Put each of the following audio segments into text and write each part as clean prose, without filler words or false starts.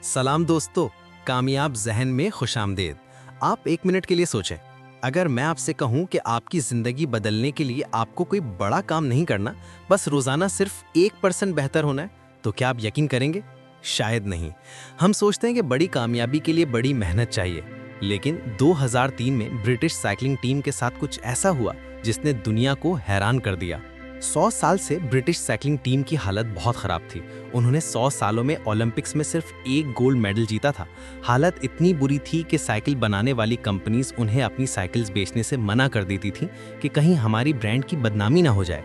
सलाम दोस्तों, कामयाब जहन में खुशामदीद। आप एक मिनट के लिए सोचें, अगर मैं आपसे कहूं कि आपकी ज़िंदगी बदलने के लिए आपको कोई बड़ा काम नहीं करना, बस रोज़ाना सिर्फ 1% बेहतर होना है, तो क्या आप यकीन करेंगे? शायद नहीं। हम सोचते हैं कि बड़ी कामयाबी के लिए बड़ी मेहनत चाहिए, लेकिन 2003 में ब्रिटिश साइकिलिंग टीम के साथ कुछ ऐसा हुआ जिसने दुनिया को हैरान कर दिया। 100 साल से ब्रिटिश साइकिलिंग टीम की हालत बहुत खराब थी। उन्होंने 100 सालों में ओलंपिक्स में सिर्फ एक गोल्ड मेडल जीता था। हालत इतनी बुरी थी कि साइकिल बनाने वाली कंपनीज उन्हें अपनी साइकिल्स बेचने से मना कर देती थी कि कहीं हमारी ब्रांड की बदनामी ना हो जाए।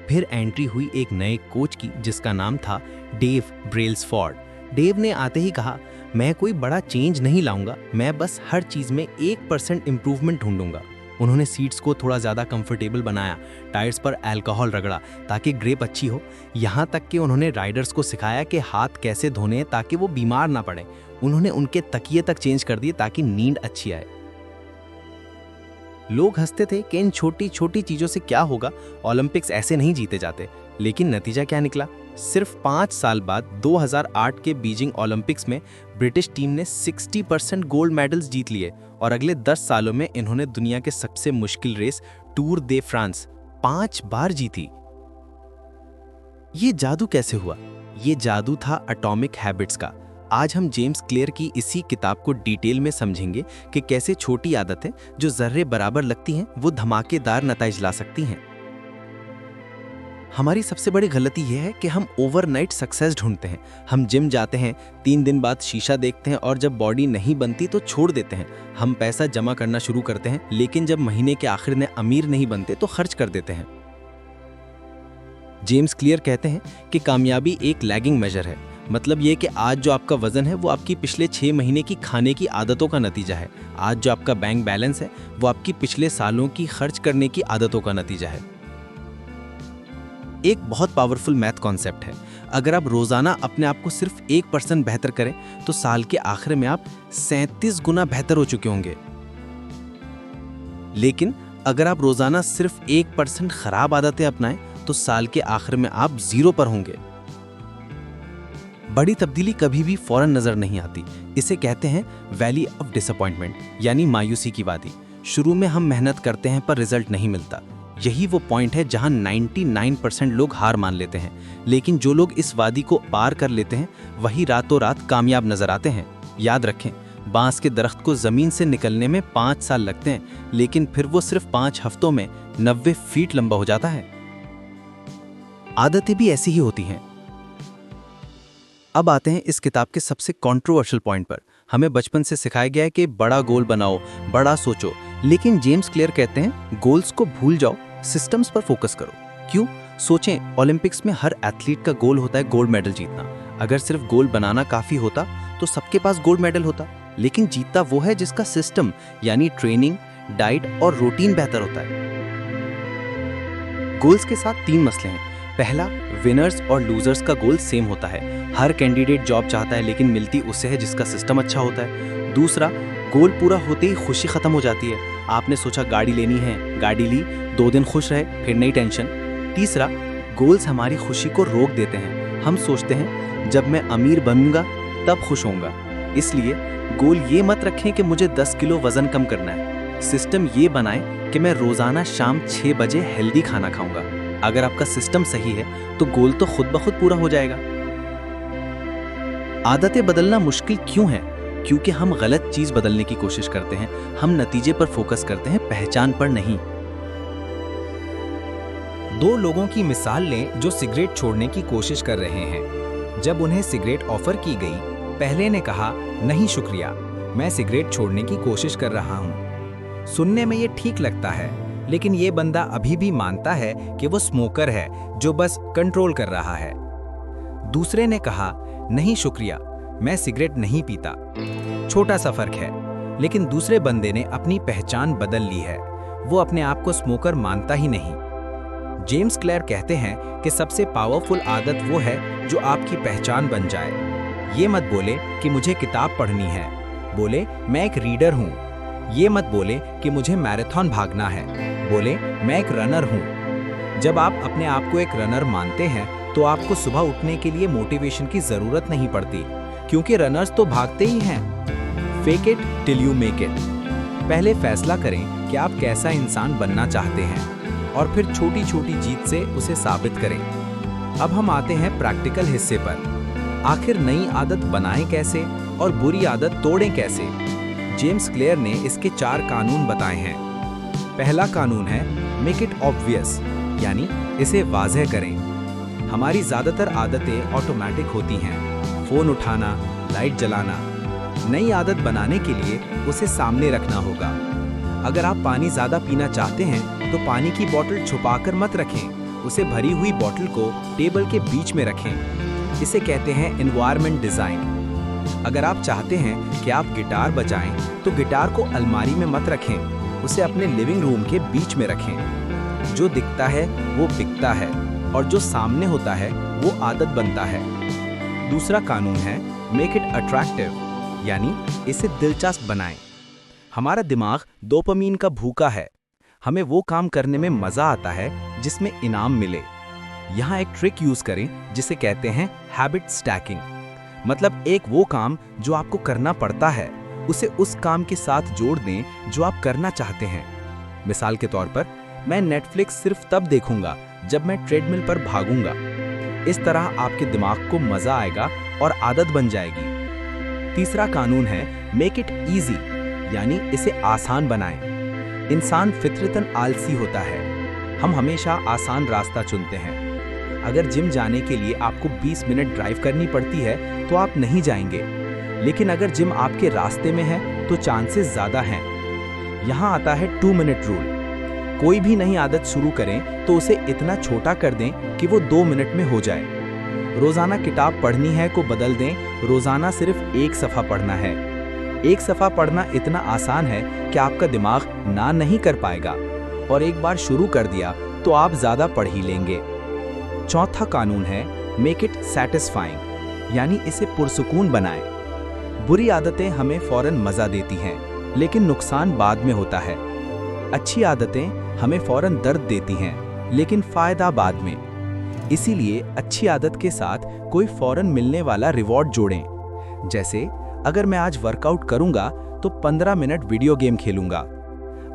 फिर एंट्री हुई एक नए कोच की जिसका नाम था डेव ब्रेल्सफोर्ड। डेव ने आते ही कहा, मैं कोई बड़ा चेंज नहीं लाऊंगा, मैं बस हर चीज़ में 1% इम्प्रूवमेंट ढूंढूंगा। उन्होंने सीट्स को थोड़ा ज़्यादा कंफर्टेबल बनाया, टायर्स पर अल्कोहल रगड़ा ताकि ग्रिप अच्छी हो। यहाँ तक कि उन्होंने राइडर्स को सिखाया कि हाथ कैसे धोने हैं ताकि वो बीमार ना पड़े। उन्होंने उनके तकिए तक चेंज कर दिए ताकि नींद अच्छी आए। लोग हंसते थे कि इन छोटी छोटी चीज़ों से क्या होगा, ओलंपिक्स ऐसे नहीं जीते जाते। लेकिन नतीजा क्या निकला? सिर्फ 5 साल बाद 2008 के बीजिंग ओलंपिक्स में ब्रिटिश टीम ने 60% गोल्ड मेडल्स जीत लिए और अगले 10 सालों में इन्होंने दुनिया के सबसे मुश्किल रेस टूर दे फ्रांस 5 बार जीती। ये जादू कैसे हुआ? ये जादू था एटॉमिक हैबिट्स का। आज हम जेम्स क्लियर की इसी किताब को डिटेल में समझेंगे कि कैसे छोटी आदतें जो जर्रे बराबर लगती हैं वो धमाकेदार नतीजे ला सकती हैं। हमारी सबसे बड़ी गलती यह है कि हम ओवरनाइट सक्सेस ढूंढते हैं। हम जिम जाते हैं, 3 दिन बाद शीशा देखते हैं और जब बॉडी नहीं बनती तो छोड़ देते हैं। हम पैसा जमा करना शुरू करते हैं, लेकिन जब महीने के आखिर में अमीर नहीं बनते तो खर्च कर देते हैं। जेम्स क्लियर कहते हैं कि कामयाबी एक लैगिंग मेजर है। मतलब ये कि आज जो आपका वजन है वो आपकी पिछले 6 महीने की खाने की आदतों का नतीजा है। आज जो आपका बैंक बैलेंस है वो आपकी पिछले सालों की खर्च करने की आदतों का नतीजा है। एक बहुत पावरफुल मैथ कॉन्सेप्ट है। अगर आप रोजाना अपने आप को सिर्फ 1% बेहतर करें तो साल के आखिर में आप 37 गुना बेहतर हो चुके होंगे। लेकिन अगर आप रोजाना सिर्फ 1% खराब आदतें अपनाएं तो साल के आखिर में आप 0 पर होंगे। बड़ी तब्दीली कभी भी फौरन नजर नहीं आती। इसे कहते हैं वैली ऑफ डिसअपॉइंटमेंट, यानी मायूसी की वादी। शुरू में हम मेहनत करते हैं पर रिजल्ट नहीं मिलता। यही वो पॉइंट है जहां 99% लोग हार मान लेते हैं। लेकिन जो लोग इस वादी को पार कर लेते हैं वही रातों रात कामयाब नजर आते हैं। याद रखें, बांस के दरख्त को जमीन से निकलने में 5 साल लगते हैं, लेकिन फिर वो सिर्फ 5 हफ्तों में 90 फीट लंबा हो जाता है। आदतें भी ऐसी ही होती हैं। अब आते हैं इस किताब के सबसे कंट्रोवर्शियल पॉइंट पर। हमें बचपन से सिखाया गया है कि बड़ा गोल बनाओ, बड़ा सोचो, लेकिन जेम्स क्लियर कहते हैं गोल्स को भूल जाओ, सिस्टम्स पर फोकस करो। क्यों? सोचें, ओलंपिक्स में हर एथलीट का गोल होता है गोल्ड मेडल जीतना। अगर सिर्फ गोल बनाना काफी होता तो सबके पास गोल्ड मेडल होता, लेकिन जीतता वो है जिसका सिस्टम यानी ट्रेनिंग, डाइट और रूटीन बेहतर होता है। गोल्स के साथ 3 मसले हैं। पहला, विनर्स और लूजर्स का गोल सेम होता है। हर कैंडिडेट जॉब चाहता है लेकिन मिलती उसे है जिसका सिस्टम अच्छा होता है। दूसरा, गोल पूरा होते ही खुशी खत्म हो जाती है। आपने सोचा गाड़ी लेनी है, गाड़ी ली, 2 दिन खुश रहे, फिर नई टेंशन। तीसरा, गोल्स हमारी खुशी को रोक देते हैं। हम सोचते हैं जब मैं अमीर बनूंगा तब खुश होऊंगा। इसलिए गोल ये मत रखें कि मुझे 10 किलो वजन कम करना है। सिस्टम ये बनाएं कि मैं रोजाना शाम 6 बजे हेल्दी खाना खाऊंगा। अगर आपका सिस्टम सही है तो गोल तो खुद ब खुद पूरा हो जाएगा। आदतें बदलना मुश्किल क्यों है? क्योंकि हम गलत चीज बदलने की कोशिश करते हैं। हम नतीजे पर फोकस करते हैं, पहचान पर नहीं। 2 लोगों की मिसाल लें जो सिगरेट छोड़ने की कोशिश कर रहे हैं। जब उन्हें सिगरेट ऑफर की गई, पहले ने कहा, नहीं शुक्रिया, मैं सिगरेट छोड़ने की कोशिश कर रहा हूं। सुनने में ये ठीक लगता है, लेकिन ये बंदा अभी भी मानता है कि वो स्मोकर है जो बस कंट्रोल कर रहा है। दूसरे ने कहा, नहीं शुक्रिया, मैं सिगरेट नहीं पीता। छोटा सा फर्क है, लेकिन दूसरे बंदे ने अपनी पहचान बदल ली है। वो अपने आप को स्मोकर मानता ही नहीं। जेम्स क्लियर कहते हैं कि सबसे पावरफुल आदत वो है जो आपकी पहचान बन जाए। ये मत बोले कि मुझे किताब पढ़नी है, बोले मैं एक रीडर हूँ। ये मत बोले कि मुझे मैराथन भागना है, बोले मैं एक रनर हूँ। जब आप अपने आप को एक रनर मानते हैं तो आपको सुबह उठने के लिए मोटिवेशन की जरूरत नहीं पड़ती, क्योंकि रनर्स तो भागते ही हैं। Fake it till you make it. पहले फैसला करें कि आप कैसा इंसान बनना चाहते हैं और फिर छोटी छोटी जीत से उसे साबित करें। अब हम आते हैं प्रैक्टिकल हिस्से पर। आखिर नई आदत बनाएं कैसे और बुरी आदत तोड़ें कैसे? जेम्स क्लियर ने इसके 4 कानून बताए हैं। पहला कानून है मेक इट ऑब्वियस, यानी इसे वाज़ेह करें। हमारी ज़्यादातर आदतें ऑटोमेटिक होती हैं, फ़ोन उठाना, लाइट जलाना। नई आदत बनाने के लिए उसे सामने रखना होगा। अगर आप पानी ज़्यादा पीना चाहते हैं तो पानी की बोतल छुपाकर मत रखें, उसे भरी हुई बोतल को टेबल के बीच में रखें। इसे कहते हैं एनवायरनमेंट डिज़ाइन। अगर आप चाहते हैं कि आप गिटार बजाएं तो गिटार को अलमारी में मत रखें, उसे अपने लिविंग रूम के बीच में रखें। जो दिखता है वो बिकता है और जो सामने होता है वो आदत बनता है। दूसरा कानून है मेक इट अट्रैक्टिव, यानी इसे दिलचस्प बनाएं। हमारा दिमाग डोपामीन का भूखा है। हमें वो काम करने में मज़ा आता है जिसमें इनाम मिले। यहाँ एक ट्रिक यूज़ करें जिसे कहते हैं हैबिट स्टैकिंग। मतलब एक वो काम जो आपको करना पड़ता है उसे उस काम के साथ जोड़ दें जो आप करना चाहते हैं। मिसाल के तौर पर मैं नेटफ्लिक्स सिर्फ तब देखूंगा जब मैं ट्रेडमिल पर भागूंगा। इस तरह आपके दिमाग को मज़ा आएगा और आदत बन जाएगी। तीसरा कानून है मेक इट ईजी, यानी इसे आसान बनाएं। इंसान फितरतन आलसी होता है। हम हमेशा आसान रास्ता चुनते हैं। अगर जिम जाने के लिए आपको 20 मिनट ड्राइव करनी पड़ती है तो आप नहीं जाएंगे, लेकिन अगर जिम आपके रास्ते में है तो चांसेस ज़्यादा हैं। यहाँ आता है 2 मिनट रूल। कोई भी नई आदत शुरू करें तो उसे इतना छोटा कर दें कि वो 2 मिनट में हो जाए। रोज़ाना किताब पढ़नी है को बदल दें, रोज़ाना सिर्फ 1 सफ़ा पढ़ना है। 1 सफ़ा पढ़ना इतना आसान है कि आपका दिमाग ना नहीं कर पाएगा, और एक बार शुरू कर दिया तो आप ज़्यादा पढ़ ही लेंगे। चौथा कानून है मेक इट सैटिस्फाइंग, यानी इसे पुरसुकून बनाएं। बुरी आदतें हमें फ़ौरन मज़ा देती हैं, लेकिन नुकसान बाद में होता है। अच्छी आदतें हमें फ़ौरन दर्द देती हैं, लेकिन फ़ायदा बाद में। इसीलिए अच्छी आदत के साथ कोई फ़ौरन मिलने वाला रिवॉर्ड जोड़ें। जैसे अगर मैं आज वर्कआउट करूंगा तो 15 मिनट वीडियो गेम खेलूंगा।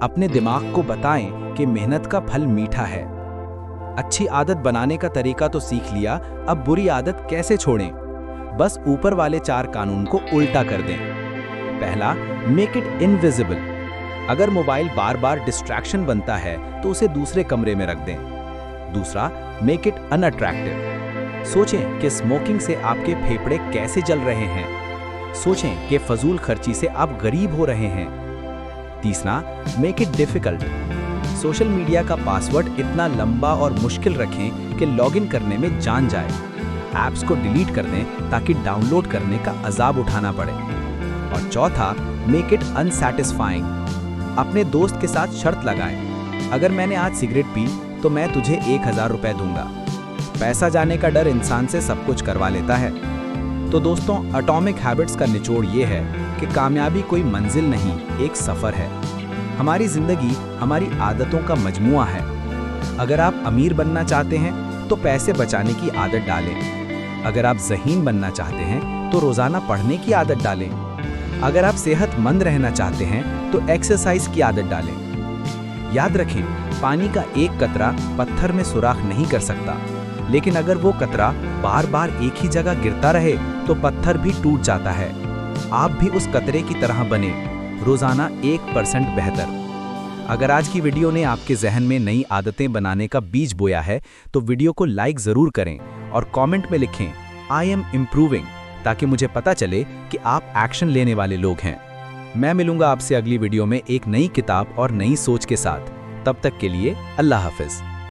अपने दिमाग को बताएं कि मेहनत का फल मीठा है। अच्छी आदत बनाने का तरीका तो सीख लिया, अब बुरी आदत कैसे छोड़ें? बस ऊपर वाले 4 कानून को उल्टा कर दें। पहला, मेक इट इनविजिबल। अगर मोबाइल बार बार डिस्ट्रैक्शन बनता है तो उसे दूसरे कमरे में रख दें। दूसरा, मेक इट अनअट्रैक्टिव। सोचें कि स्मोकिंग से आपके फेफड़े कैसे जल रहे हैं। सोचें कि फजूल खर्ची से आप गरीब हो रहे हैं। तीसरा, make it difficult. Social media का पासवर्ड इतना लंबा और मुश्किल रखें कि लॉगिन करने में जान जाए। ऐप्स को डिलीट कर दें ताकि डाउनलोड करने का अजाब उठाना पड़े। और चौथा, मेक इट अनसैटिस्फाइंग। अपने दोस्त के साथ शर्त लगाएं, अगर मैंने आज सिगरेट पी तो मैं तुझे 1000 रुपए दूंगा। पैसा जाने का डर इंसान से सब कुछ करवा लेता है। तो दोस्तों, एटॉमिक हैबिट्स का निचोड़ ये है कि कामयाबी कोई मंजिल नहीं, एक सफ़र है। हमारी ज़िंदगी हमारी आदतों का मजमुआ है। अगर आप अमीर बनना चाहते हैं तो पैसे बचाने की आदत डालें। अगर आप ज़हीन बनना चाहते हैं तो रोज़ाना पढ़ने की आदत डालें। अगर आप सेहतमंद रहना चाहते हैं तो एक्सरसाइज की आदत डालें। याद रखें, पानी का एक कतरा पत्थर में सुराख नहीं कर सकता, लेकिन अगर वो कतरा बार बार एक ही जगह गिरता रहे तो पत्थर भी टूट जाता है। आप भी उस कतरे की तरह बने, रोज़ाना 1% बेहतर। अगर आज की वीडियो ने आपके जहन में नई आदतें बनाने का बीज बोया है तो वीडियो को लाइक ज़रूर करें और कमेंट में लिखें आई एम इम्प्रूविंग, ताकि मुझे पता चले कि आप एक्शन लेने वाले लोग हैं। मैं मिलूंगा आपसे अगली वीडियो में एक नई किताब और नई सोच के साथ। तब तक के लिए अल्लाह हाफिज़।